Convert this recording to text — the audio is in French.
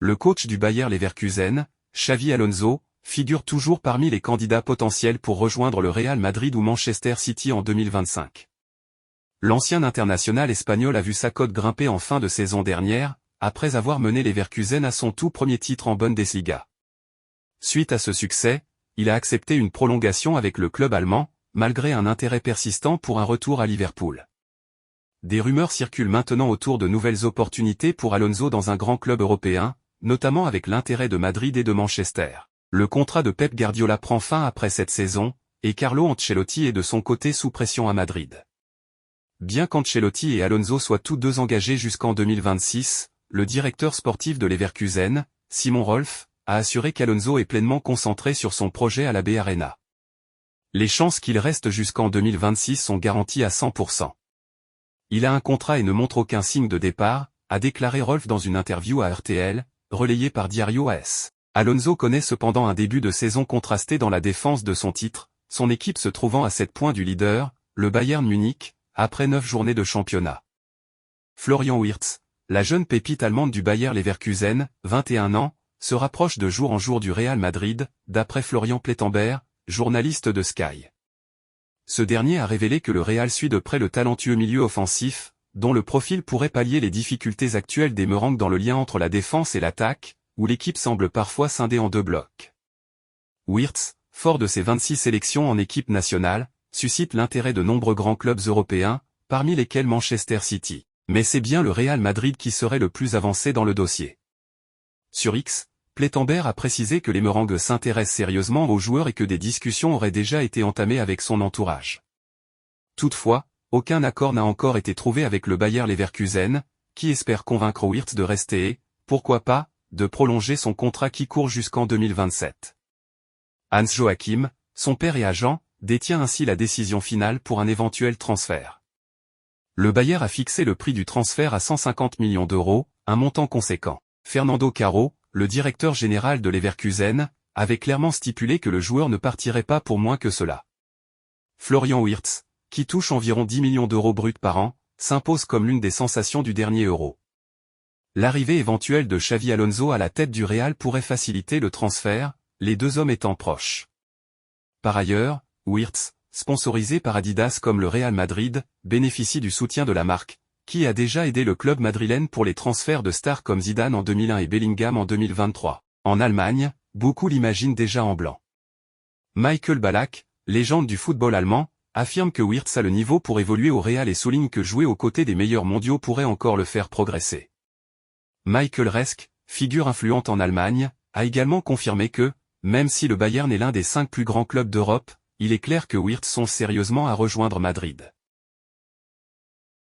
Le coach du Bayer Leverkusen, Xavi Alonso, figure toujours parmi les candidats potentiels pour rejoindre le Real Madrid ou Manchester City en 2025. L'ancien international espagnol a vu sa cote grimper en fin de saison dernière, après avoir mené Leverkusen à son tout premier titre en Bundesliga. Suite à ce succès, il a accepté une prolongation avec le club allemand, malgré un intérêt persistant pour un retour à Liverpool. Des rumeurs circulent maintenant autour de nouvelles opportunités pour Alonso dans un grand club européen, notamment avec l'intérêt de Madrid et de Manchester. Le contrat de Pep Guardiola prend fin après cette saison, et Carlo Ancelotti est de son côté sous pression à Madrid. Bien qu'Ancelotti et Alonso soient tous deux engagés jusqu'en 2026, le directeur sportif de Leverkusen, Simon Rolf, a assuré qu'Alonso est pleinement concentré sur son projet à la B Arena. Les chances qu'il reste jusqu'en 2026 sont garanties à 100%. Il a un contrat et ne montre aucun signe de départ, a déclaré Rolf dans une interview à RTL, relayée par Diario AS. Alonso connaît cependant un début de saison contrasté dans la défense de son titre, son équipe se trouvant à 7 points du leader, le Bayern Munich, après 9 journées de championnat. Florian Wirtz, la jeune pépite allemande du Bayer Leverkusen, 21 ans, se rapproche de jour en jour du Real Madrid, d'après Florian Plettenberg, journaliste de Sky. Ce dernier a révélé que le Real suit de près le talentueux milieu offensif, dont le profil pourrait pallier les difficultés actuelles des Merengues dans le lien entre la défense et l'attaque, où l'équipe semble parfois scindée en deux blocs. Wirtz, fort de ses 26 sélections en équipe nationale, suscite l'intérêt de nombreux grands clubs européens, parmi lesquels Manchester City. Mais c'est bien le Real Madrid qui serait le plus avancé dans le dossier. Sur X, Plettenberg a précisé que les Merengues s'intéressent sérieusement aux joueurs et que des discussions auraient déjà été entamées avec son entourage. Toutefois, aucun accord n'a encore été trouvé avec le Bayer Leverkusen, qui espère convaincre Wirtz de rester et, pourquoi pas, de prolonger son contrat qui court jusqu'en 2027. Hans-Joachim, son père et agent, détient ainsi la décision finale pour un éventuel transfert. Le Bayer a fixé le prix du transfert à 150 millions d'euros, un montant conséquent. Fernando Caro, le directeur général de Leverkusen, avait clairement stipulé que le joueur ne partirait pas pour moins que cela. Florian Wirtz, qui touche environ 10 millions d'euros bruts par an, s'impose comme l'une des sensations du dernier Euro. L'arrivée éventuelle de Xavi Alonso à la tête du Real pourrait faciliter le transfert, les deux hommes étant proches. Par ailleurs, Wirtz, sponsorisé par Adidas comme le Real Madrid, bénéficie du soutien de la marque, qui a déjà aidé le club madrilène pour les transferts de stars comme Zidane en 2001 et Bellingham en 2023. En Allemagne, beaucoup l'imaginent déjà en blanc. Michael Ballack, légende du football allemand, affirme que Wirtz a le niveau pour évoluer au Real et souligne que jouer aux côtés des meilleurs mondiaux pourrait encore le faire progresser. Michael Resk, figure influente en Allemagne, a également confirmé que, même si le Bayern est l'un des 5 plus grands clubs d'Europe, il est clair que Wirtz songe sérieusement à rejoindre Madrid.